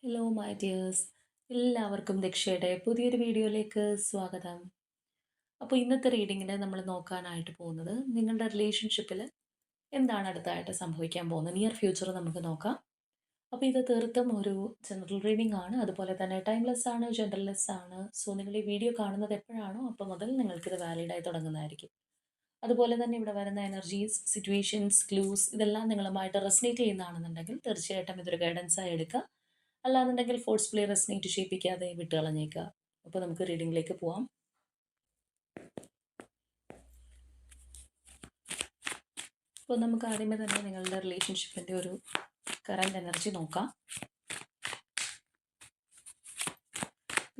Hello my dears, എല്ലാവർക്കും ദക്ഷയുടെ പുതിയൊരു വീഡിയോയിലേക്ക് സ്വാഗതം. അപ്പോൾ ഇന്നത്തെ റീഡിങ്ങിൽ നമ്മൾ നോക്കാനായിട്ട് പോകുന്നത് നിങ്ങളുടെ റിലേഷൻഷിപ്പിൽ എന്താണ് അടുത്തായിട്ട് സംഭവിക്കാൻ പോകുന്നത്, നിയർ ഫ്യൂച്ചർ നമുക്ക് നോക്കാം. അപ്പോൾ ഇത് തീർത്തും ഒരു ജനറൽ റീഡിംഗ് ആണ്, അതുപോലെ തന്നെ ടൈംലെസ് ആണ്, ജെൻഡർലെസ് ആണ്. സോ നിങ്ങൾ ഈ വീഡിയോ കാണുന്നത് എപ്പോഴാണോ അപ്പോൾ മുതൽ നിങ്ങൾക്കിത് വാലിഡായി തുടങ്ങുന്നതായിരിക്കും. അതുപോലെ തന്നെ ഇവിടെ വരുന്ന എനർജീസ്, സിറ്റുവേഷൻസ്, ക്ലൂസ് ഇതെല്ലാം നിങ്ങളുമായിട്ട് റെസനേറ്റ് ചെയ്യുന്നതാണെന്നുണ്ടെങ്കിൽ തീർച്ചയായിട്ടും ഇതൊരു ഗൈഡൻസ് ആയി എടുക്കുക. അല്ലാന്നുണ്ടെങ്കിൽ ഫോഴ്സ്ഫുള്ളി റെസനേറ്റ് ചെയ്യിപ്പിക്കാതെ വിട്ട് കളഞ്ഞേക്കുക. അപ്പോൾ നമുക്ക് റീഡിങ്ങിലേക്ക് പോവാം. അപ്പോൾ നമുക്ക് ആദ്യമേ തന്നെ നിങ്ങളുടെ റിലേഷൻഷിപ്പിൻ്റെ ഒരു കറണ്ട് എനർജി നോക്കാം.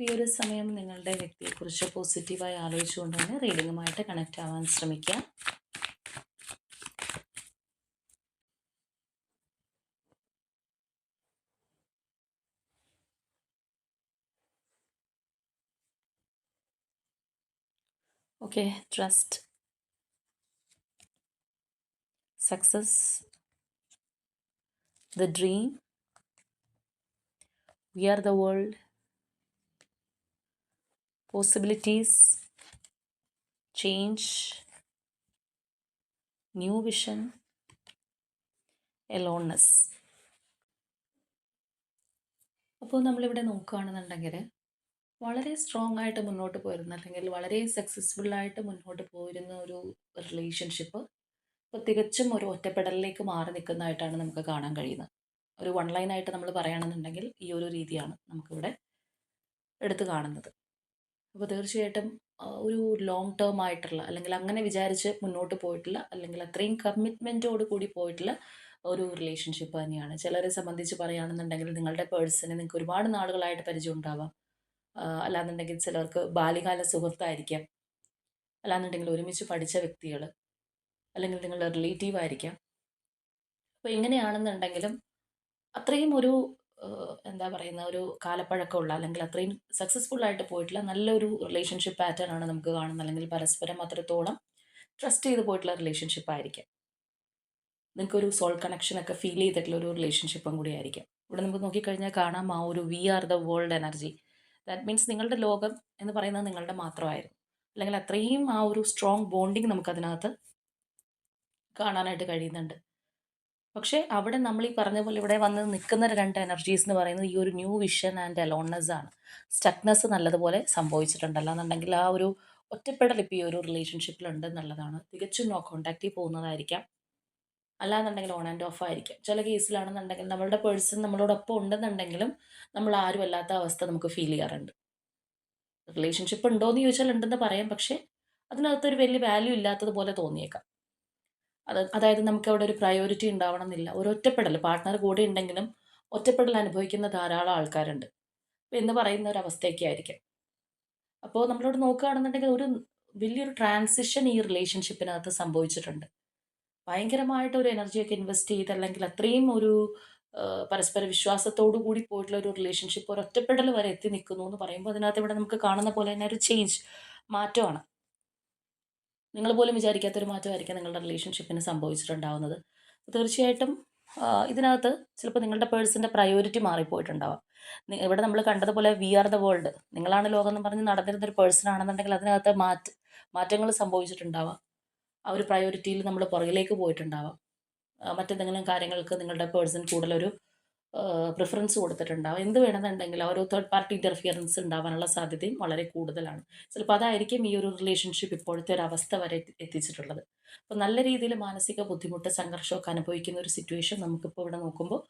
ഈ ഒരു സമയം നിങ്ങളുടെ വ്യക്തിയെക്കുറിച്ച് പോസിറ്റീവായി ആലോചിച്ചുകൊണ്ട് തന്നെ റീഡിങ്ങുമായിട്ട് കണക്റ്റ് ആവാൻ ശ്രമിക്കുക. Okay, trust, success, the dream, we are the world, possibilities, change, new vision, aloneness. അപ്പോൾ നമ്മളിവിടെ നോക്കുകയാണെന്നുണ്ടെങ്കിൽ വളരെ സ്ട്രോങ് ആയിട്ട് മുന്നോട്ട് പോയിരുന്ന, അല്ലെങ്കിൽ വളരെ സക്സസ്ഫുള്ളായിട്ട് മുന്നോട്ട് പോയിരുന്ന ഒരു റിലേഷൻഷിപ്പ് ഇപ്പോൾ തികച്ചും ഒരു ഒറ്റപ്പെടലിലേക്ക് മാറി നിൽക്കുന്നതായിട്ടാണ് നമുക്ക് കാണാൻ കഴിയുന്നത്. ഒരു വൺ ലൈനായിട്ട് നമ്മൾ പറയുകയാണെന്നുണ്ടെങ്കിൽ ഈ ഒരു രീതിയാണ് നമുക്കിവിടെ എടുത്തു കാണുന്നത്. അപ്പോൾ തീർച്ചയായിട്ടും ഒരു ലോങ് ടേം ആയിട്ടുള്ള, അല്ലെങ്കിൽ അങ്ങനെ വിചാരിച്ച് മുന്നോട്ട് പോയിട്ടുള്ള, അല്ലെങ്കിൽ അത്രയും കമ്മിറ്റ്മെൻറ്റോട് കൂടി പോയിട്ടുള്ള ഒരു റിലേഷൻഷിപ്പ് തന്നെയാണ്. ചിലരെ സംബന്ധിച്ച് പറയുകയാണെന്നുണ്ടെങ്കിൽ നിങ്ങളുടെ പേഴ്സണെ നിങ്ങൾക്ക് ഒരുപാട് നാളുകളായിട്ട് പരിചയം ഉണ്ടാവാം. അല്ലാന്നുണ്ടെങ്കിൽ ചിലർക്ക് ബാല്യകാല സുഹൃത്തായിരിക്കാം, അല്ലാന്നുണ്ടെങ്കിൽ ഒരുമിച്ച് പഠിച്ച വ്യക്തികൾ, അല്ലെങ്കിൽ നിങ്ങളുടെ റിലേറ്റീവ് ആയിരിക്കാം. അപ്പോൾ എങ്ങനെയാണെന്നുണ്ടെങ്കിലും അത്രയും ഒരു എന്താ പറയുന്ന ഒരു കാലപ്പഴക്കമുള്ള, അല്ലെങ്കിൽ അത്രയും സക്സസ്ഫുൾ ആയിട്ട് പോയിട്ടുള്ള നല്ലൊരു റിലേഷൻഷിപ്പ് പാറ്റേൺ ആണ് നമുക്ക് കാണുന്നത്. അല്ലെങ്കിൽ പരസ്പരം അത്രത്തോളം ട്രസ്റ്റ് ചെയ്ത് പോയിട്ടുള്ള റിലേഷൻഷിപ്പ് ആയിരിക്കാം. നിങ്ങൾക്കൊരു സോൾ കണക്ഷനൊക്കെ ഫീൽ ചെയ്തിട്ടുള്ള ഒരു റിലേഷൻഷിപ്പും കൂടി ആയിരിക്കാം. ഇവിടെ നമുക്ക് നോക്കിക്കഴിഞ്ഞാൽ കാണാം ആ ഒരു we are the world energy. That means നിങ്ങളുടെ ലോകം എന്ന് പറയുന്നത് നിങ്ങളുടെ മാത്രമായിരുന്നു. അല്ലെങ്കിൽ അത്രയും ആ ഒരു സ്ട്രോങ് ബോണ്ടിങ് നമുക്കതിനകത്ത് കാണാനായിട്ട് കഴിയുന്നുണ്ട്. പക്ഷേ അവിടെ നമ്മൾ ഈ പറഞ്ഞ പോലെ ഇവിടെ വന്ന് നിൽക്കുന്ന രണ്ട് എനർജീസ് എന്ന് പറയുന്നത് ഈ ഒരു ന്യൂ വിഷൻ ആൻഡ് അലോൺനെസ് ആണ്. സ്റ്റക്നെസ് നല്ലതുപോലെ സംഭവിച്ചിട്ടുണ്ട്. അല്ലാന്നുണ്ടെങ്കിൽ ആ ഒരു ഒറ്റപ്പെടൽ ഇപ്പോൾ ഈ ഒരു റിലേഷൻഷിപ്പിൽ ഉണ്ട് എന്നുള്ളതാണ്. തികച്ചും നോ കോണ്ടാക്റ്റിൽ പോകുന്നതായിരിക്കാം, അല്ലാന്നുണ്ടെങ്കിൽ ഓൺ ആൻഡ് ഓഫ് ആയിരിക്കാം. ചില കേസിലാണെന്നുണ്ടെങ്കിൽ നമ്മളുടെ പേഴ്സൺ നമ്മളോടൊപ്പം ഉണ്ടെന്നുണ്ടെങ്കിലും നമ്മൾ ആരും അല്ലാത്ത അവസ്ഥ നമുക്ക് ഫീൽ ചെയ്യാറുണ്ട്. റിലേഷൻഷിപ്പ് ഉണ്ടോയെന്ന് ചോദിച്ചാൽ ഉണ്ടെന്ന് പറയാം, പക്ഷേ അതിനകത്തൊരു വലിയ വാല്യൂ ഇല്ലാത്തതുപോലെ തോന്നിയേക്കാം. അതായത് നമുക്ക് അവിടെ ഒരു പ്രയോറിറ്റി ഉണ്ടാവണം എന്നില്ല. ഒരു ഒറ്റപ്പെടൽ, പാർട്ട്ണർ കൂടെ ഉണ്ടെങ്കിലും ഒറ്റപ്പെടൽ അനുഭവിക്കുന്ന ധാരാളം ആൾക്കാരുണ്ട് എന്ന് പറയുന്ന ഒരു അവസ്ഥയൊക്കെ ആയിരിക്കും. അപ്പോൾ നമ്മളോട് നോക്കുകയാണെന്നുണ്ടെങ്കിൽ ഒരു വലിയൊരു ട്രാൻസിഷൻ ഈ റിലേഷൻഷിപ്പിനകത്ത് സംഭവിച്ചിട്ടുണ്ട്. ഭയങ്കരമായിട്ട് ഒരു എനർജിയൊക്കെ ഇൻവെസ്റ്റ് ചെയ്ത്, അല്ലെങ്കിൽ അത്രയും ഒരു പരസ്പര വിശ്വാസത്തോടു കൂടി പോയിട്ടുള്ള ഒരു റിലേഷൻഷിപ്പ് ഒരു ഒറ്റപ്പെടൽ വരെ എത്തി നിൽക്കുന്നു എന്ന് പറയുമ്പോൾ അതിനകത്ത് ഇവിടെ നമുക്ക് കാണുന്ന പോലെ തന്നെ ഒരു ചേഞ്ച്, മാറ്റമാണ്. നിങ്ങൾ പോലും വിചാരിക്കാത്തൊരു മാറ്റമായിരിക്കാം നിങ്ങളുടെ റിലേഷൻഷിപ്പിന് സംഭവിച്ചിട്ടുണ്ടാവുന്നത്. തീർച്ചയായിട്ടും ഇതിനകത്ത് ചിലപ്പോൾ നിങ്ങളുടെ പേഴ്സൻ്റെ പ്രയോറിറ്റി മാറിപ്പോയിട്ടുണ്ടാവാം. ഇവിടെ നമ്മൾ കണ്ടതുപോലെ വി ആർ ദ വേൾഡ്, നിങ്ങളാണ് ലോകം എന്ന് പറഞ്ഞ് നടന്നിരുന്നൊരു പേഴ്സൺ ആണെന്നുണ്ടെങ്കിൽ അതിനകത്ത് മാറ്റങ്ങൾ സംഭവിച്ചിട്ടുണ്ടാവാം. ആ ഒരു പ്രയോറിറ്റിയിൽ നമ്മൾ പുറകിലേക്ക് പോയിട്ടുണ്ടാവാം. മറ്റെന്തെങ്കിലും കാര്യങ്ങൾക്ക് നിങ്ങളുടെ പേഴ്സൺ കൂടുതലൊരു പ്രിഫറൻസ് കൊടുത്തിട്ടുണ്ടാവും. എന്ത് വേണമെന്നുണ്ടെങ്കിലും ഒരു തേർഡ് പാർട്ടി ഇൻ്റർഫിയറൻസ് ഉണ്ടാവാനുള്ള സാധ്യതയും വളരെ കൂടുതലാണ്. ചിലപ്പോൾ അതായിരിക്കും ഈ ഒരു റിലേഷൻഷിപ്പ് ഇപ്പോഴത്തെ ഒരു അവസ്ഥ വരെ എത്തിച്ചിട്ടുള്ളത്. അപ്പോൾ നല്ല രീതിയിൽ മാനസിക ബുദ്ധിമുട്ട്, സംഘർഷമൊക്കെ അനുഭവിക്കുന്ന ഒരു സിറ്റുവേഷൻ നമുക്കിപ്പോൾ ഇവിടെ നോക്കുമ്പോൾ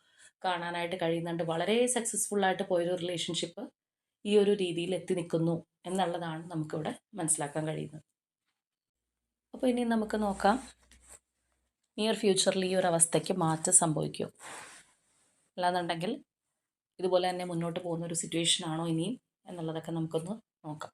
കാണാനായിട്ട് കഴിയുന്നുണ്ട്. വളരെ സക്സസ്ഫുള്ളായിട്ട് പോയൊരു റിലേഷൻഷിപ്പ് ഈ ഒരു രീതിയിൽ എത്തി നിൽക്കുന്നു എന്നുള്ളതാണ് നമുക്കിവിടെ മനസ്സിലാക്കാൻ കഴിയുന്നത്. അപ്പോൾ ഇനി നമുക്ക് നോക്കാം, നിയർ ഫ്യൂച്ചറിൽ ഈ ഒരു അവസ്ഥയ്ക്ക് മാറ്റം സംഭവിക്കും, അല്ലാന്നുണ്ടെങ്കിൽ ഇതുപോലെ തന്നെ മുന്നോട്ട് പോകുന്ന ഒരു സിറ്റുവേഷൻ ആണോ ഇനിയും എന്നുള്ളതൊക്കെ നമുക്കൊന്ന് നോക്കാം.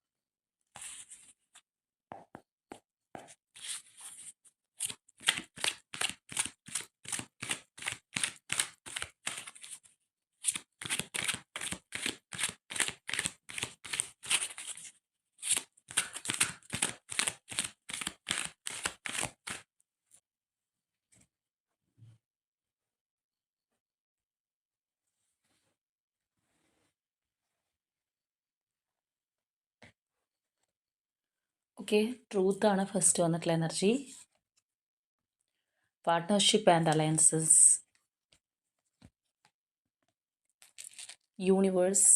ഓക്കെ, ട്രൂത്താണ് ഫസ്റ്റ് വന്നിട്ടുള്ള energy. Partnership and alliances, universe,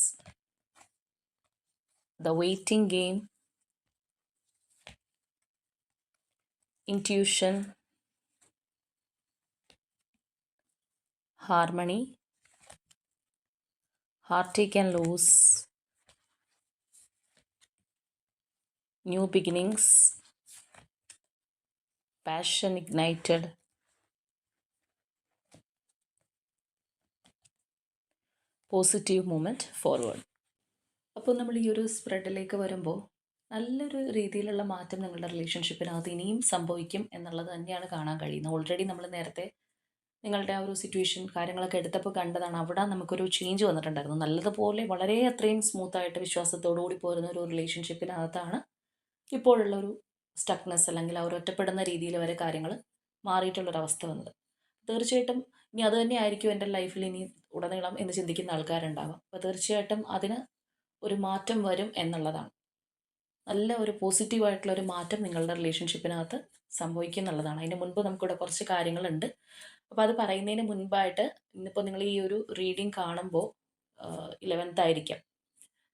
the waiting game, intuition, harmony, heartache and loss, new beginnings, passion ignited, positive movement forward. അപ്പോൾ നമ്മൾ ഈ ഒരു സ്പ്രെഡിലേക്ക് വരുമ്പോൾ നല്ലൊരു രീതിയിലുള്ള മാറ്റം നിങ്ങളുടെ റിലേഷൻഷിപ്പിനകത്ത് ഇനിയും സംഭവിക്കും എന്നുള്ളത് തന്നെയാണ് കാണാൻ കഴിയുന്നത്. ഓൾറെഡി നമ്മൾ നേരത്തെ നിങ്ങളുടെ ആ ഒരു സിറ്റുവേഷൻ കാര്യങ്ങളൊക്കെ എടുത്തപ്പോൾ കണ്ടതാണ്. അവിടെ നമുക്കൊരു ചേഞ്ച് വന്നിട്ടുണ്ടായിരുന്നു. നല്ലതുപോലെ വളരെ അത്രയും സ്മൂത്തായിട്ട് വിശ്വാസത്തോടു കൂടി പോരുന്ന ഒരു റിലേഷൻഷിപ്പിനകത്താണ് ഇപ്പോഴുള്ള ഒരു സ്റ്റക്നെസ് അല്ലെങ്കിൽ ആ ഒരു ഒറ്റപ്പെടുന്ന രീതിയിൽ വരെ കാര്യങ്ങൾ മാറിയിട്ടുള്ളൊരവസ്ഥ വന്നത്. തീർച്ചയായിട്ടും ഇനി അത് തന്നെ ആയിരിക്കും എൻ്റെ ലൈഫിൽ ഇനി ഉടനീളം എന്ന് ചിന്തിക്കുന്ന ആൾക്കാരുണ്ടാവാം. അപ്പോൾ തീർച്ചയായിട്ടും അതിന് ഒരു മാറ്റം വരും എന്നുള്ളതാണ്. നല്ല ഒരു പോസിറ്റീവായിട്ടുള്ള ഒരു മാറ്റം നിങ്ങളുടെ റിലേഷൻഷിപ്പിനകത്ത് സംഭവിക്കും എന്നുള്ളതാണ്. അതിന് മുൻപ് നമുക്കിവിടെ കുറച്ച് കാര്യങ്ങളുണ്ട്. അപ്പോൾ അത് പറയുന്നതിന് മുൻപായിട്ട് ഇന്നിപ്പോൾ നിങ്ങൾ ഈ ഒരു റീഡിങ് കാണുമ്പോൾ 11th ആയിരിക്കാം,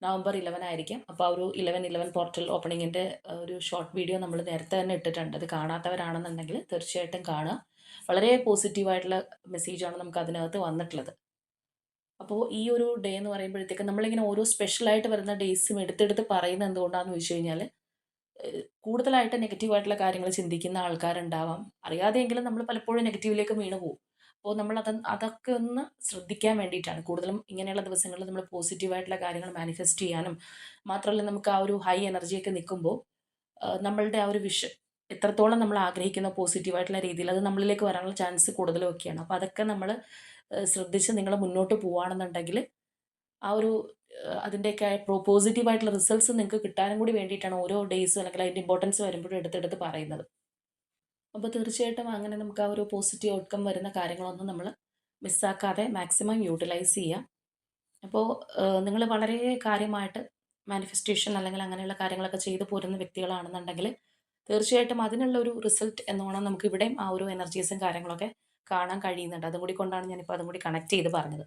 നവംബർ 11 ആയിരിക്കാം. അപ്പോൾ ആ ഒരു 11/11 പോർട്ടൽ ഓപ്പണിങ്ങിൻ്റെ ഒരു ഷോർട്ട് വീഡിയോ നമ്മൾ നേരത്തെ തന്നെ ഇട്ടിട്ടുണ്ട്. അത് കാണാത്തവരാണെന്നുണ്ടെങ്കിൽ തീർച്ചയായിട്ടും കാണുക. വളരെ പോസിറ്റീവായിട്ടുള്ള മെസ്സേജാണ് നമുക്ക് അതിനകത്ത് വന്നിട്ടുള്ളത്. അപ്പോൾ ഈ ഒരു ഡേ എന്ന് പറയുമ്പോഴത്തേക്ക് നമ്മളിങ്ങനെ ഓരോ സ്പെഷ്യലായിട്ട് വരുന്ന ഡേയ്സും എടുത്തെടുത്ത് പറയുന്നത് എന്തുകൊണ്ടാണെന്ന് ചോദിച്ചു കഴിഞ്ഞാൽ, കൂടുതലായിട്ട് നെഗറ്റീവായിട്ടുള്ള കാര്യങ്ങൾ ചിന്തിക്കുന്ന ആൾക്കാരുണ്ടാവാം. അറിയാതെയെങ്കിലും നമ്മൾ പലപ്പോഴും നെഗറ്റീവിലേക്ക് വീണ് പോകും. അപ്പോൾ നമ്മൾ അതൊക്കെ ഒന്ന് ശ്രദ്ധിക്കാൻ വേണ്ടിയിട്ടാണ്. കൂടുതലും ഇങ്ങനെയുള്ള ദിവസങ്ങളിൽ നമ്മൾ പോസിറ്റീവായിട്ടുള്ള കാര്യങ്ങൾ മാനിഫെസ്റ്റ് ചെയ്യാനും മാത്രമല്ല, നമുക്ക് ആ ഒരു ഹൈ എനർജിയൊക്കെ നിൽക്കുമ്പോൾ നമ്മളുടെ ആ ഒരു വിഷ് എത്രത്തോളം നമ്മൾ ആഗ്രഹിക്കുന്ന പോസിറ്റീവായിട്ടുള്ള രീതിയിൽ അത് നമ്മളിലേക്ക് വരാനുള്ള ചാൻസ് കൂടുതലും ഒക്കെയാണ്. അപ്പോൾ അതൊക്കെ നമ്മൾ ശ്രദ്ധിച്ച് നിങ്ങൾ മുന്നോട്ട് പോവുകയാണെന്നുണ്ടെങ്കിൽ ആ ഒരു അതിൻ്റെയൊക്കെ പോസിറ്റീവായിട്ടുള്ള റിസൾട്ട്സ് നിങ്ങൾക്ക് കിട്ടാനും കൂടി വേണ്ടിയിട്ടാണ് ഓരോ ഡേയ്സും അല്ലെങ്കിൽ അതിൻ്റെ ഇമ്പോർട്ടൻസ് വരുമ്പോഴും എടുത്തെടുത്ത് പറയുന്നത്. അപ്പോൾ തീർച്ചയായിട്ടും അങ്ങനെ നമുക്ക് ആ ഒരു പോസിറ്റീവ് ഔട്ട്കം വരുന്ന കാര്യങ്ങളൊന്നും നമ്മൾ മിസ്സാക്കാതെ മാക്സിമം യൂട്ടിലൈസ് ചെയ്യുക. അപ്പോൾ നിങ്ങൾ വളരെ കാര്യമായിട്ട് മാനിഫെസ്റ്റേഷൻ അല്ലെങ്കിൽ അങ്ങനെയുള്ള കാര്യങ്ങളൊക്കെ ചെയ്തു പോരുന്ന വ്യക്തികളാണെന്നുണ്ടെങ്കിൽ തീർച്ചയായിട്ടും അതിനുള്ള ഒരു റിസൾട്ട് എന്നോണം നമുക്ക് ഇവിടെയും ആ ഒരു എനർജീസും കാര്യങ്ങളൊക്കെ കാണാൻ കഴിയുന്നുണ്ട്. അതും കൂടി കൊണ്ടാണ് ഞാനിപ്പോൾ അതും കൂടി കണക്ട് ചെയ്ത് പറഞ്ഞത്.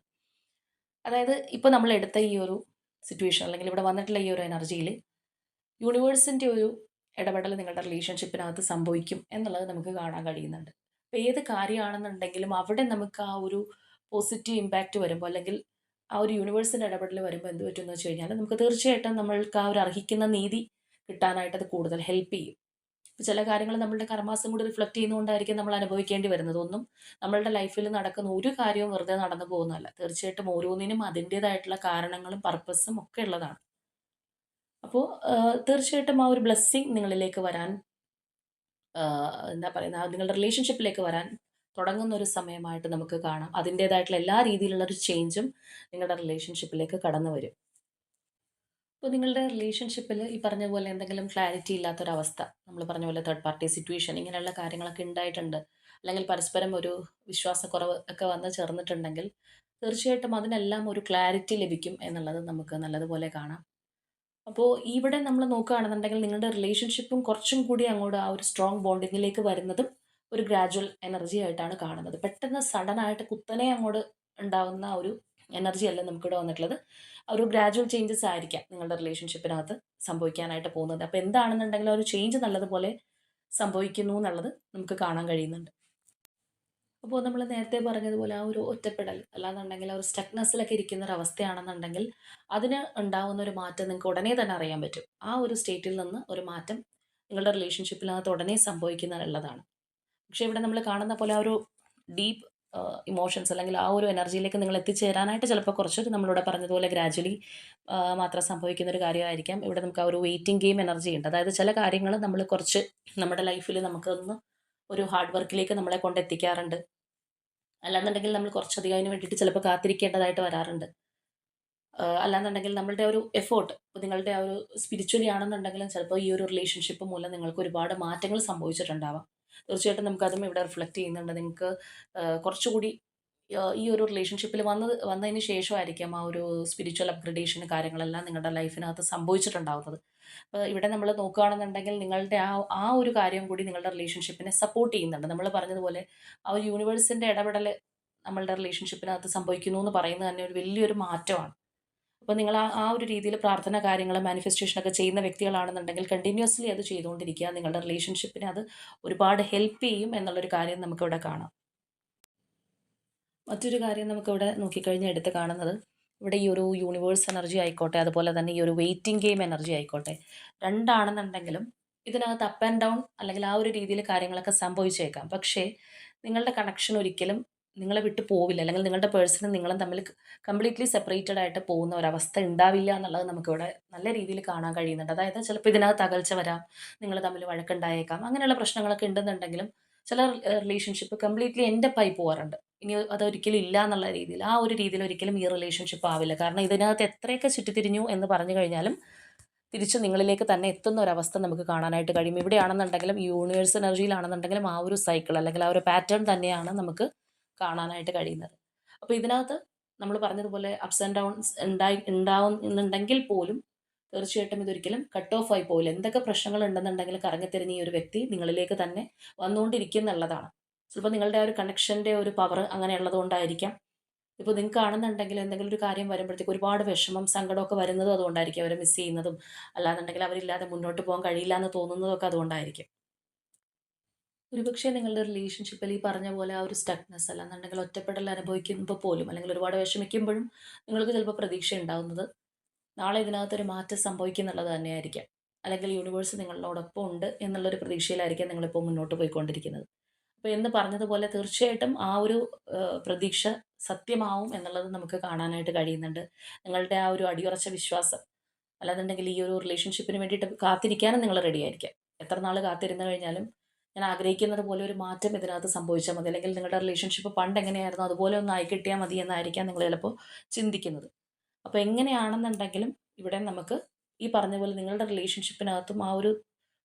അതായത് ഇപ്പോൾ നമ്മൾ എടുത്ത ഈ ഒരു സിറ്റുവേഷൻ അല്ലെങ്കിൽ ഇവിടെ വന്നിട്ടുള്ള ഈ ഒരു എനർജിയിൽ യൂണിവേഴ്സിൻ്റെ ഒരു ഇടപെടൽ നിങ്ങളുടെ റിലേഷൻഷിപ്പിനകത്ത് സംഭവിക്കും എന്നുള്ളത് നമുക്ക് കാണാൻ കഴിയുന്നുണ്ട്. അപ്പോൾ ഏത് കാര്യമാണെന്നുണ്ടെങ്കിലും അവിടെ നമുക്ക് ആ ഒരു പോസിറ്റീവ് ഇമ്പാക്റ്റ് വരുമ്പോൾ അല്ലെങ്കിൽ ആ ഒരു യൂണിവേഴ്സിൻ്റെ ഇടപെടൽ വരുമ്പോൾ എന്ത് പറ്റുമെന്ന് വെച്ച് കഴിഞ്ഞാൽ നമുക്ക് തീർച്ചയായിട്ടും നമ്മൾക്ക് ആ ഒരു അർഹിക്കുന്ന നീതി കിട്ടാനായിട്ട് അത് കൂടുതൽ ഹെൽപ്പ് ചെയ്യും. ചില കാര്യങ്ങൾ നമ്മളുടെ കർമാസം കൂടി റിഫ്ലക്റ്റ് ചെയ്യുന്നതുകൊണ്ടായിരിക്കും നമ്മൾ അനുഭവിക്കേണ്ടി വരുന്നത്. ഒന്നും നമ്മളുടെ ലൈഫിൽ നടക്കുന്ന ഒരു കാര്യവും വെറുതെ നടന്നു പോകുന്നതല്ല. തീർച്ചയായിട്ടും ഓരോന്നിനും അതിൻ്റേതായിട്ടുള്ള കാരണങ്ങളും പർപ്പസും ഒക്കെ ഉള്ളതാണ്. അപ്പോൾ തീർച്ചയായിട്ടും ആ ഒരു ബ്ലെസ്സിങ് നിങ്ങളിലേക്ക് വരാൻ എന്താ പറയുന്നത്, നിങ്ങളുടെ റിലേഷൻഷിപ്പിലേക്ക് വരാൻ തുടങ്ങുന്ന ഒരു സമയമായിട്ട് നമുക്ക് കാണാം. അതിൻ്റേതായിട്ടുള്ള എല്ലാ രീതിയിലുള്ള ഒരു ചേഞ്ചും നിങ്ങളുടെ റിലേഷൻഷിപ്പിലേക്ക് കടന്നു വരും. ഇപ്പോൾ നിങ്ങളുടെ റിലേഷൻഷിപ്പിൽ ഈ പറഞ്ഞ പോലെ എന്തെങ്കിലും ക്ലാരിറ്റി ഇല്ലാത്തൊരവസ്ഥ, നമ്മൾ പറഞ്ഞ പോലെ തേർഡ് പാർട്ടി സിറ്റുവേഷൻ ഇങ്ങനെയുള്ള കാര്യങ്ങളൊക്കെ ഉണ്ടായിട്ടുണ്ട്, അല്ലെങ്കിൽ പരസ്പരം ഒരു വിശ്വാസക്കുറവ് ഒക്കെ വന്ന് ചേർന്നിട്ടുണ്ടെങ്കിൽ തീർച്ചയായിട്ടും അതിനെല്ലാം ഒരു ക്ലാരിറ്റി ലഭിക്കും എന്നുള്ളത് നമുക്ക് നല്ലതുപോലെ കാണാം. അപ്പോൾ ഇവിടെ നമ്മൾ നോക്കുകയാണെന്നുണ്ടെങ്കിൽ നിങ്ങളുടെ റിലേഷൻഷിപ്പും കുറച്ചും കൂടി അങ്ങോട്ട് ആ ഒരു സ്ട്രോങ് ബോണ്ടിങ്ങിലേക്ക് വരുന്നതും ഒരു ഗ്രാജുവൽ എനർജി ആയിട്ടാണ് കാണുന്നത്. പെട്ടെന്ന് സഡൻ ആയിട്ട് കുത്തനെ അങ്ങോട്ട് ഉണ്ടാവുന്ന ഒരു എനർജി അല്ല നമുക്കിവിടെ വന്നിട്ടുള്ളത്. ഒരു ഗ്രാജുവൽ ചേഞ്ചസ് ആയിരിക്കാം നിങ്ങളുടെ റിലേഷൻഷിപ്പിനകത്ത് സംഭവിക്കാനായിട്ട് പോകുന്നത്. അപ്പോൾ എന്താണെന്നുണ്ടെങ്കിൽ ആ ഒരു ചേഞ്ച് നല്ലതുപോലെ സംഭവിക്കുന്നു എന്നുള്ളത് നമുക്ക് കാണാൻ കഴിയുന്നുണ്ട്. അപ്പോൾ നമ്മൾ നേരത്തെ പറഞ്ഞതുപോലെ ആ ഒരു ഒറ്റപ്പെടൽ അല്ലാന്നുണ്ടെങ്കിൽ ആ ഒരു സ്റ്റക്നെസ്സിലൊക്കെ ഇരിക്കുന്ന ഒരു അവസ്ഥയാണെന്നുണ്ടെങ്കിൽ അതിന് ഉണ്ടാവുന്ന ഒരു മാറ്റം നിങ്ങൾക്ക് ഉടനെ തന്നെ അറിയാൻ പറ്റും. ആ ഒരു സ്റ്റേറ്റിൽ നിന്ന് ഒരു മാറ്റം നിങ്ങളുടെ റിലേഷൻഷിപ്പിനകത്ത് ഉടനെ സംഭവിക്കുന്നുള്ളതാണ്. പക്ഷേ ഇവിടെ നമ്മൾ കാണുന്ന പോലെ ആ ഒരു ഡീപ്പ് ഇമോഷൻസ് അല്ലെങ്കിൽ ആ ഒരു എനർജിയിലേക്ക് നിങ്ങൾ എത്തിച്ചേരാനായിട്ട് ചിലപ്പോൾ കുറച്ചൊരു നമ്മളിവിടെ പറഞ്ഞതുപോലെ ഗ്രാജ്വലി മാത്രം സംഭവിക്കുന്ന ഒരു കാര്യമായിരിക്കാം. ഇവിടെ നമുക്ക് ആ ഒരു വെയിറ്റിംഗ് ഗെയിം എനർജി ഉണ്ട്. അതായത് ചില കാര്യങ്ങൾ നമ്മൾ കുറച്ച് നമ്മുടെ ലൈഫിൽ നമുക്കൊന്ന് ഒരു ഹാർഡ് വർക്കിലേക്ക് നമ്മളെ കൊണ്ടെത്തിക്കാറുണ്ട്. അല്ലാന്നുണ്ടെങ്കിൽ നമ്മൾ കുറച്ചധികം അതിന് വേണ്ടിയിട്ട് ചിലപ്പോൾ കാത്തിരിക്കേണ്ടതായിട്ട് വരാറുണ്ട്. അല്ലാന്നുണ്ടെങ്കിൽ നമ്മളുടെ ഒരു എഫേർട്ട്, ഇപ്പോൾ നിങ്ങളുടെ ആ ഒരു സ്പിരിച്വലി ആണെന്നുണ്ടെങ്കിലും ചിലപ്പോൾ ഈ ഒരു റിലേഷൻഷിപ്പ് മൂലം നിങ്ങൾക്ക് ഒരുപാട് മാറ്റങ്ങൾ സംഭവിച്ചിട്ടുണ്ടാവാം. തീർച്ചയായിട്ടും നമുക്കതും ഇവിടെ റിഫ്ലക്റ്റ് ചെയ്യുന്നുണ്ട്. നിങ്ങൾക്ക് കുറച്ചുകൂടി ഈ ഒരു റിലേഷൻഷിപ്പിൽ വന്നതിന് ശേഷമായിരിക്കാം ആ ഒരു സ്പിരിച്വൽ അപ്ഗ്രഡേഷൻ കാര്യങ്ങളെല്ലാം നിങ്ങളുടെ ലൈഫിനകത്ത് സംഭവിച്ചിട്ടുണ്ടാവുന്നത്. അപ്പോൾ ഇവിടെ നമ്മൾ നോക്കുകയാണെന്നുണ്ടെങ്കിൽ നിങ്ങളുടെ ആ ഒരു കാര്യം കൂടി നിങ്ങളുടെ റിലേഷൻഷിപ്പിനെ സപ്പോർട്ട് ചെയ്യുന്നുണ്ട്. നമ്മൾ പറഞ്ഞതുപോലെ ആ ഒരു യൂണിവേഴ്സിൻ്റെ ഇടപെടൽ നമ്മളുടെ റിലേഷൻഷിപ്പിനകത്ത് സംഭവിക്കുന്നു എന്ന് പറയുന്നത് തന്നെ ഒരു വലിയൊരു മാറ്റമാണ്. അപ്പോൾ നിങ്ങൾ ആ ആ ഒരു രീതിയിൽ പ്രാർത്ഥന കാര്യങ്ങൾ മാനിഫെസ്റ്റേഷനൊക്കെ ചെയ്യുന്ന വ്യക്തികളാണെന്നുണ്ടെങ്കിൽ കണ്ടിന്യൂസ്ലി അത് ചെയ്തുകൊണ്ടിരിക്കുക. നിങ്ങളുടെ റിലേഷൻഷിപ്പിനെ അത് ഒരുപാട് ഹെൽപ്പ് ചെയ്യും എന്നുള്ളൊരു കാര്യം നമുക്കിവിടെ കാണാം. മറ്റൊരു കാര്യം നമുക്കിവിടെ നോക്കിക്കഴിഞ്ഞാൽ എടുത്ത് കാണുന്നത്, ഇവിടെ ഈ ഒരു യൂണിവേഴ്സ് എനർജി ആയിക്കോട്ടെ, അതുപോലെ തന്നെ ഈ ഒരു വെയിറ്റിംഗ് ഗെയിം എനർജി ആയിക്കോട്ടെ, രണ്ടാണെന്നുണ്ടെങ്കിലും ഇതിനകത്ത് അപ്പ് ആൻഡ് ഡൗൺ അല്ലെങ്കിൽ ആ ഒരു രീതിയിൽ കാര്യങ്ങളൊക്കെ സംഭവിച്ചേക്കാം. പക്ഷേ നിങ്ങളുടെ കണക്ഷൻ ഒരിക്കലും നിങ്ങളെ വിട്ട് പോവില്ല, അല്ലെങ്കിൽ നിങ്ങളുടെ പേഴ്സണും നിങ്ങളും തമ്മിൽ കംപ്ലീറ്റ്ലി സെപ്പറേറ്റഡ് ആയിട്ട് പോകുന്ന ഒരവസ്ഥ ഉണ്ടാവില്ല എന്നുള്ളത് നമുക്കിവിടെ നല്ല രീതിയിൽ കാണാൻ കഴിയുന്നുണ്ട്. അതായത് ചിലപ്പോൾ ഇതിനകത്ത് അകൽച്ച വരാം, നിങ്ങൾ തമ്മിൽ വഴക്കുണ്ടായേക്കാം, അങ്ങനെയുള്ള പ്രശ്നങ്ങളൊക്കെ ഉണ്ടെന്നുണ്ടെങ്കിലും ചില റിലേഷൻഷിപ്പ് കംപ്ലീറ്റ്ലി എൻഡപ്പ് ആയി പോകാറുണ്ട്. ഇനി അതൊരിക്കലും ഇല്ല എന്നുള്ള രീതിയിൽ, ആ ഒരു രീതിയിൽ ഒരിക്കലും ഈ റിലേഷൻഷിപ്പ് ആവില്ല. കാരണം ഇതിനകത്ത് എത്രയൊക്കെ ചുറ്റിത്തിരിഞ്ഞു എന്ന് പറഞ്ഞു കഴിഞ്ഞാലും തിരിച്ച് നിങ്ങളിലേക്ക് തന്നെ എത്തുന്ന ഒരവസ്ഥ നമുക്ക് കാണാനായിട്ട് കഴിയും. ഇവിടെയാണെന്നുണ്ടെങ്കിലും യൂണിവേഴ്സ് എനർജിയിലാണെന്നുണ്ടെങ്കിലും ആ ഒരു സൈക്കിൾ അല്ലെങ്കിൽ ആ ഒരു പാറ്റേൺ തന്നെയാണ് നമുക്ക് കാണാനായിട്ട് കഴിയുന്നത്. അപ്പോൾ ഇതിനകത്ത് നമ്മൾ പറഞ്ഞതുപോലെ അപ്സ് ആൻഡ് ഡൗൺസ് ഉണ്ടാവുന്നുണ്ടെങ്കിൽ പോലും തീർച്ചയായിട്ടും ഇതൊരിക്കലും കട്ട് ഓഫ് ആയി പോവില്ല. എന്തൊക്കെ പ്രശ്നങ്ങൾ ഉണ്ടെന്നുണ്ടെങ്കിലും കറങ്ങിത്തിരിഞ്ഞ് ഈ ഒരു വ്യക്തി നിങ്ങളിലേക്ക് തന്നെ വന്നുകൊണ്ടിരിക്കും എന്നുള്ളതാണ്. ചിലപ്പോൾ നിങ്ങളുടെ ആ ഒരു കണക്ഷൻ്റെ ഒരു പവർ അങ്ങനെയുള്ളത് കൊണ്ടായിരിക്കാം. ഇപ്പോൾ നിങ്ങൾക്ക് കാണുന്നുണ്ടെങ്കിൽ എന്തെങ്കിലും ഒരു കാര്യം വരുമ്പോഴത്തേക്ക് ഒരുപാട് വിഷമം സങ്കടമൊക്കെ വരുന്നതും അതുകൊണ്ടായിരിക്കും. അവരെ മിസ് ചെയ്യുന്നതും അല്ലാന്നുണ്ടെങ്കിൽ അവരില്ലാതെ മുന്നോട്ട് പോകാൻ കഴിയില്ല എന്ന് തോന്നുന്നതും ഒക്കെ അതുകൊണ്ടായിരിക്കും. ഒരുപക്ഷെ നിങ്ങളുടെ റിലേഷൻഷിപ്പിൽ ഈ പറഞ്ഞ പോലെ ആ ഒരു സ്റ്റക്നെസ് അല്ലാന്നുണ്ടെങ്കിൽ ഒറ്റപ്പെടൽ അനുഭവിക്കുമ്പോൾ പോലും അല്ലെങ്കിൽ ഒരുപാട് വിഷമിക്കുമ്പോഴും നിങ്ങൾക്ക് ചിലപ്പോൾ പ്രതീക്ഷ ഉണ്ടാവുന്നത് നാളെ ഇതിനകത്തൊരു മാറ്റം സംഭവിക്കുന്നുള്ളത് തന്നെയായിരിക്കാം. അല്ലെങ്കിൽ യൂണിവേഴ്സ് നിങ്ങളോടൊപ്പം ഉണ്ട് എന്നുള്ളൊരു പ്രതീക്ഷയിലായിരിക്കാം നിങ്ങളിപ്പോൾ മുന്നോട്ട് പോയിക്കൊണ്ടിരിക്കുന്നത്. അപ്പോൾ എന്ന് പറഞ്ഞതുപോലെ തീർച്ചയായിട്ടും ആ ഒരു പ്രതീക്ഷ സത്യമാവും എന്നുള്ളത് നമുക്ക് കാണാനായിട്ട് കഴിയുന്നുണ്ട്. നിങ്ങളുടെ ആ ഒരു അടിയുറച്ച വിശ്വാസം അല്ലാന്നുണ്ടെങ്കിൽ ഈ ഒരു റിലേഷൻഷിപ്പിന് വേണ്ടിയിട്ട് കാത്തിരിക്കാനും നിങ്ങൾ റെഡി ആയിരിക്കാം. എത്ര നാൾ കാത്തിരുന്ന് കഴിഞ്ഞാലും ഞാൻ ആഗ്രഹിക്കുന്നത് പോലെ ഒരു മാറ്റം ഇതിനകത്ത് സംഭവിച്ചാൽ മതി, അല്ലെങ്കിൽ നിങ്ങളുടെ റിലേഷൻഷിപ്പ് പണ്ട് എങ്ങനെയായിരുന്നു അതുപോലെ ഒന്ന് ആയി കിട്ടിയാൽ മതി എന്നായിരിക്കാം നിങ്ങൾ ചിലപ്പോൾ ചിന്തിക്കുന്നത്. അപ്പോൾ എങ്ങനെയാണെന്നുണ്ടെങ്കിലും ഇവിടെ നമുക്ക് ഈ പറഞ്ഞ പോലെ നിങ്ങളുടെ റിലേഷൻഷിപ്പിനകത്തും ആ ഒരു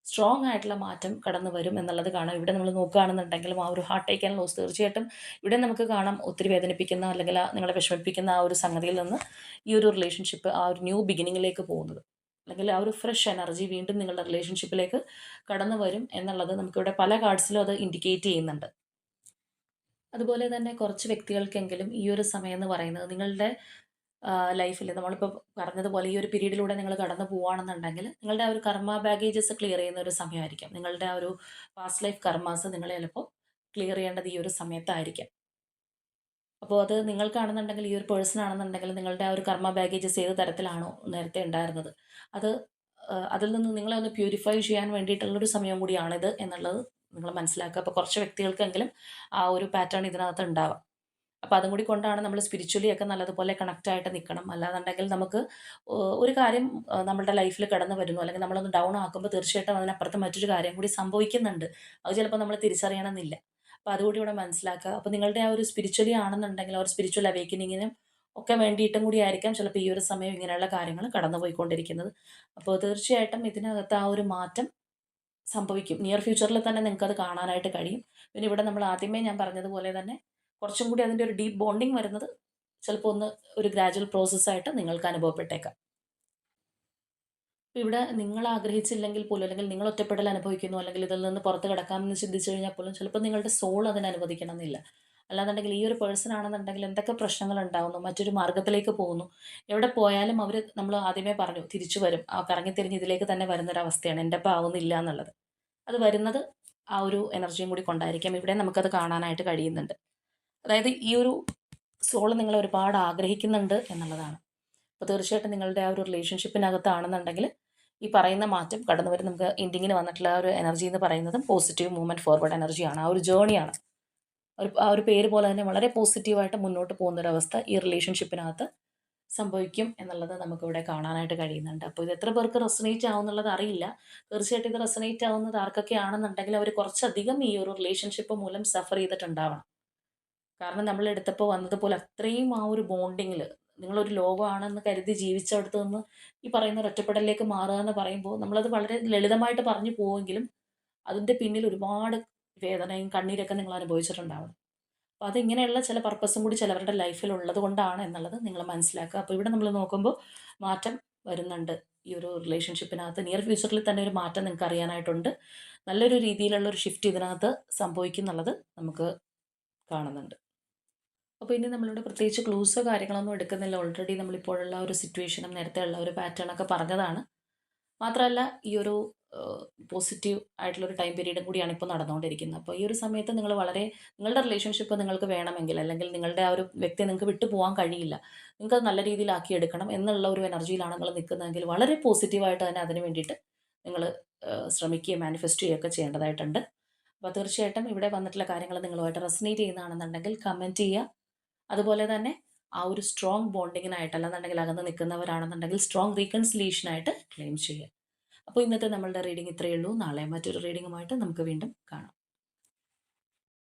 സ്ട്രോങ് ആയിട്ടുള്ള മാറ്റം കടന്നു വരും എന്നുള്ളത് കാണാം. ഇവിടെ നമ്മൾ നോക്കുകയാണെന്നുണ്ടെങ്കിലും ആ ഒരു ഹാർട്ട് ടേക്ക് ആൻഡ് ലോസ് തീർച്ചയായിട്ടും ഇവിടെ നമുക്ക് കാണാം ഒത്തിരി വേദനിപ്പിക്കുന്ന അല്ലെങ്കിൽ നിങ്ങളെ വിഷമിപ്പിക്കുന്ന ആ ഒരു സംഗതിയിൽ നിന്ന് ഈ ഒരു റിലേഷൻഷിപ്പ് ആ ഒരു ന്യൂ ബിഗിനിങ്ങിലേക്ക് പോകുന്നത്, അല്ലെങ്കിൽ ആ ഒരു ഫ്രഷ് എനർജി വീണ്ടും നിങ്ങളുടെ റിലേഷൻഷിപ്പിലേക്ക് കടന്നു വരും എന്നുള്ളത് നമുക്കിവിടെ പല കാർഡ്സിലും അത് ഇൻഡിക്കേറ്റ് ചെയ്യുന്നുണ്ട്. അതുപോലെ തന്നെ കുറച്ച് വ്യക്തികൾക്കെങ്കിലും ഈ ഒരു സമയം എന്ന് പറയുന്നത് നിങ്ങളുടെ ലൈഫിൽ നമ്മളിപ്പോൾ പറഞ്ഞതുപോലെ ഈ ഒരു പീരീഡിലൂടെ നിങ്ങൾ കടന്നു പോവുകയാണെന്നുണ്ടെങ്കിൽ നിങ്ങളുടെ ആ ഒരു കർമ്മ ബാഗേജസ് ക്ലിയർ ചെയ്യുന്ന ഒരു സമയമായിരിക്കാം. നിങ്ങളുടെ ആ ഒരു പാസ്റ്റ് ലൈഫ് കർമാസ് നിങ്ങൾ ചിലപ്പോൾ ക്ലിയർ ചെയ്യേണ്ടത് ഈ ഒരു സമയത്തായിരിക്കാം. അപ്പോൾ അത് നിങ്ങൾക്കാണെന്നുണ്ടെങ്കിൽ ഈ ഒരു പേഴ്സൺ ആണെന്നുണ്ടെങ്കിൽ നിങ്ങളുടെ ആ ഒരു കർമ്മ ബാഗേജസ് ഏത് തരത്തിലാണോ നേരത്തെ ഉണ്ടായിരുന്നത് അത് അതിൽ നിന്ന് നിങ്ങളെ ഒന്ന് പ്യൂരിഫൈ ചെയ്യാൻ വേണ്ടിയിട്ടുള്ളൊരു സമയം കൂടിയാണിത് എന്നുള്ളത് നിങ്ങൾ മനസ്സിലാക്കുക. അപ്പോൾ കുറച്ച് വ്യക്തികൾക്കെങ്കിലും ആ ഒരു പാറ്റേൺ ഇതിനകത്ത് ഉണ്ടാവാം. അപ്പോൾ അതും കൂടി കൊണ്ടാണ് നമ്മൾ സ്പിരിച്വലി ഒക്കെ നല്ലതുപോലെ കണക്റ്റ് ആയിട്ട് നിൽക്കണം. അല്ലാന്നുണ്ടെങ്കിൽ നമുക്ക് ഒരു കാര്യം നമ്മളുടെ ലൈഫിൽ കടന്നു വരുന്നു അല്ലെങ്കിൽ നമ്മളൊന്ന് ഡൗൺ ആക്കുമ്പോൾ തീർച്ചയായിട്ടും അതിനപ്പുറത്ത് മറ്റൊരു കാര്യം കൂടി സംഭവിക്കുന്നുണ്ട്. അത് ചിലപ്പോൾ നമ്മൾ തിരിച്ചറിയണമെന്നില്ല. അപ്പോൾ അതുകൂടി ഇവിടെ മനസ്സിലാക്കുക. അപ്പോൾ നിങ്ങളുടെ ആ ഒരു സ്പിരിച്വലി ആണെന്നുണ്ടെങ്കിൽ ആ ഒരു സ്പിരിച്വൽ അവേക്കനിങ്ങിനും ഒക്കെ വേണ്ടിയിട്ടും കൂടി ആയിരിക്കാം ചിലപ്പോൾ ഈ ഒരു സമയം ഇങ്ങനെയുള്ള കാര്യങ്ങൾ കടന്നു പോയിക്കൊണ്ടിരിക്കുന്നത്. അപ്പോൾ തീർച്ചയായിട്ടും ഇതിനകത്ത് ആ ഒരു മാറ്റം സംഭവിക്കും. നിയർ ഫ്യൂച്ചറിൽ തന്നെ നിങ്ങൾക്കത് കാണാനായിട്ട് കഴിയും. പിന്നെ ഇവിടെ നമ്മൾ ആദ്യമേ ഞാൻ പറഞ്ഞതുപോലെ തന്നെ കുറച്ചും കൂടി അതിൻ്റെ ഒരു ഡീപ്പ് ബോണ്ടിങ് വരുന്നത് ചിലപ്പോൾ ഒന്ന് ഒരു ഗ്രാജുവൽ പ്രോസസ്സായിട്ട് നിങ്ങൾക്ക് അനുഭവപ്പെട്ടേക്കാം. ഇപ്പൊ ഇവിടെ നിങ്ങൾ ആഗ്രഹിച്ചില്ലെങ്കിൽ പോലും അല്ലെങ്കിൽ നിങ്ങൾ ഒറ്റപ്പെടൽ അനുഭവിക്കുന്നു അല്ലെങ്കിൽ ഇതിൽ നിന്ന് പുറത്ത് കിടക്കാമെന്ന് ചിന്തിച്ചു കഴിഞ്ഞാൽ പോലും ചിലപ്പോൾ നിങ്ങളുടെ സോൾ അതിന് അനുവദിക്കണം എന്നില്ല. അല്ലാന്നുണ്ടെങ്കിൽ ഈ ഒരു പേഴ്സൺ ആണെന്നുണ്ടെങ്കിൽ എന്തൊക്കെ പ്രശ്നങ്ങൾ ഉണ്ടാവുന്നു, മറ്റൊരു മാർഗ്ഗത്തിലേക്ക് പോകുന്നു, എവിടെ പോയാലും അവർ നമ്മൾ ആദ്യമേ പറഞ്ഞു തിരിച്ചു വരും, ആ കറങ്ങിത്തിരിഞ്ഞ് ഇതിലേക്ക് തന്നെ വരുന്നൊരവസ്ഥയാണ്, എൻ്റെ ഒപ്പം ആവുന്നില്ല എന്നുള്ളത്. അത് വരുന്നത് ആ ഒരു എനർജിയും കൂടി കൊണ്ടായിരിക്കാം. ഇവിടെ നമുക്കത് കാണാനായിട്ട് കഴിയുന്നുണ്ട്. അതായത് ഈ ഒരു സോൾ നിങ്ങളെ ഒരുപാട് ആഗ്രഹിക്കുന്നുണ്ട് എന്നുള്ളതാണ്. അപ്പോൾ തീർച്ചയായിട്ടും നിങ്ങളുടെ ആ ഒരു റിലേഷൻഷിപ്പിനകത്താണെന്നുണ്ടെങ്കിൽ ഈ പറയുന്ന മാറ്റം കടന്നു വരും. നമുക്ക് എൻഡിങ്ങിന് വന്നിട്ടുള്ള ആ ഒരു എനർജി എന്ന് പറയുന്നതും പോസിറ്റീവ് മൂവ്മെൻറ്റ് ഫോർവേഡ് എനർജിയാണ്, ആ ഒരു ജേണിയാണ്. ആ ഒരു പേര് പോലെ തന്നെ വളരെ പോസിറ്റീവായിട്ട് മുന്നോട്ട് പോകുന്നൊരവസ്ഥ ഈ റിലേഷൻഷിപ്പിനകത്ത് സംഭവിക്കും എന്നുള്ളത് നമുക്കിവിടെ കാണാനായിട്ട് കഴിയുന്നുണ്ട്. അപ്പോൾ ഇത് എത്ര പേർക്ക് റെസൊനേറ്റ് ആവും എന്നുള്ളത് അറിയില്ല. തീർച്ചയായിട്ടും ഇത് റെസൊനേറ്റ് ആവുന്നത് ആർക്കൊക്കെ ആണെന്നുണ്ടെങ്കിൽ അവർ കുറച്ചധികം ഈ ഒരു റിലേഷൻഷിപ്പ് മൂലം സഫർ ചെയ്തിട്ടുണ്ടാവണം. കാരണം നമ്മൾ എടുത്തപ്പോൾ വന്നതുപോലെ അത്രയും ആ ഒരു ബോണ്ടിങ്ങിൽ നിങ്ങളൊരു ലോകമാണെന്ന് കരുതി ജീവിച്ചെടുത്ത് നിന്ന് ഈ പറയുന്ന ഒരു ഒറ്റപ്പെടലിലേക്ക് മാറുക എന്ന് പറയുമ്പോൾ നമ്മളത് വളരെ ലളിതമായിട്ട് പറഞ്ഞു പോവുമെങ്കിലും അതിൻ്റെ പിന്നിൽ ഒരുപാട് വേദനയും കണ്ണീരൊക്കെ നിങ്ങൾ അനുഭവിച്ചിട്ടുണ്ടാവണം. അപ്പോൾ അതിങ്ങനെയുള്ള ചില പർപ്പസും കൂടി ചിലവരുടെ ലൈഫിൽ ഉള്ളത് കൊണ്ടാണ് എന്നുള്ളത് നിങ്ങൾ മനസ്സിലാക്കുക. അപ്പോൾ ഇവിടെ നമ്മൾ നോക്കുമ്പോൾ മാറ്റം വരുന്നുണ്ട്. ഈ ഒരു റിലേഷൻഷിപ്പിനകത്ത് നിയർ ഫ്യൂച്ചറിൽ തന്നെ ഒരു മാറ്റം നിങ്ങൾക്ക് അറിയാനായിട്ടുണ്ട്. നല്ലൊരു രീതിയിലുള്ള ഒരു ഷിഫ്റ്റ് ഇതിനകത്ത് സംഭവിക്കും എന്നുള്ളത് നമുക്ക് കാണുന്നുണ്ട്. അപ്പോൾ ഇനി നമ്മളിവിടെ പ്രത്യേകിച്ച് ക്ലൂസോ കാര്യങ്ങളൊന്നും എടുക്കുന്നില്ല. ഓൾറെഡി നമ്മളിപ്പോഴുള്ള ഒരു സിറ്റുവേഷനും നേരത്തെ ഉള്ള ഒരു പാറ്റേണൊക്കെ പറഞ്ഞതാണ്. മാത്രമല്ല ഈ ഒരു പോസിറ്റീവ് ആയിട്ടുള്ളൊരു ടൈം പീരീഡും കൂടിയാണ് ഇപ്പോൾ നടന്നുകൊണ്ടിരിക്കുന്നത്. അപ്പോൾ ഈ ഒരു സമയത്ത് നിങ്ങൾ വളരെ നിങ്ങളുടെ റിലേഷൻഷിപ്പ് നിങ്ങൾക്ക് വേണമെങ്കിൽ, അല്ലെങ്കിൽ നിങ്ങളുടെ ആ ഒരു വ്യക്തിയെ നിങ്ങൾക്ക് വിട്ടു പോകാൻ കഴിയില്ല. നിങ്ങൾക്കത് നല്ല രീതിയിലാക്കി എടുക്കണം എന്നുള്ള ഒരു എനർജിയിലാണ് നിങ്ങൾ നിൽക്കുന്നതെങ്കിൽ വളരെ പോസിറ്റീവായിട്ട് തന്നെ അതിന് വേണ്ടിയിട്ട് നിങ്ങൾ ശ്രമിക്കുകയും മാനിഫെസ്റ്റ് ചെയ്യുകയൊക്കെ ചെയ്യേണ്ടതായിട്ടുണ്ട്. അപ്പോൾ തീർച്ചയായിട്ടും ഇവിടെ വന്നിട്ടുള്ള കാര്യങ്ങൾ നിങ്ങളുമായിട്ട് റെസനേറ്റ് ചെയ്യുന്നതാണെന്നുണ്ടെങ്കിൽ കമൻറ്റ് ചെയ്യുക. അതുപോലെ തന്നെ ആ ഒരു സ്ട്രോങ് ബോണ്ടിങ്ങിനായിട്ട്, അല്ലെന്നുണ്ടെങ്കിൽ അകന്ന് നിൽക്കുന്നവരാണെന്നുണ്ടെങ്കിൽ സ്ട്രോങ് റീകൺസിലിയേഷനായിട്ട് ക്ലെയിം ചെയ്യുക. അപ്പോൾ ഇന്നത്തെ നമ്മളുടെ റീഡിംഗ് ഇത്രയേ ഉള്ളൂ. നാളെ മറ്റൊരു റീഡിങ്ങുമായിട്ട് നമുക്ക് വീണ്ടും കാണാം.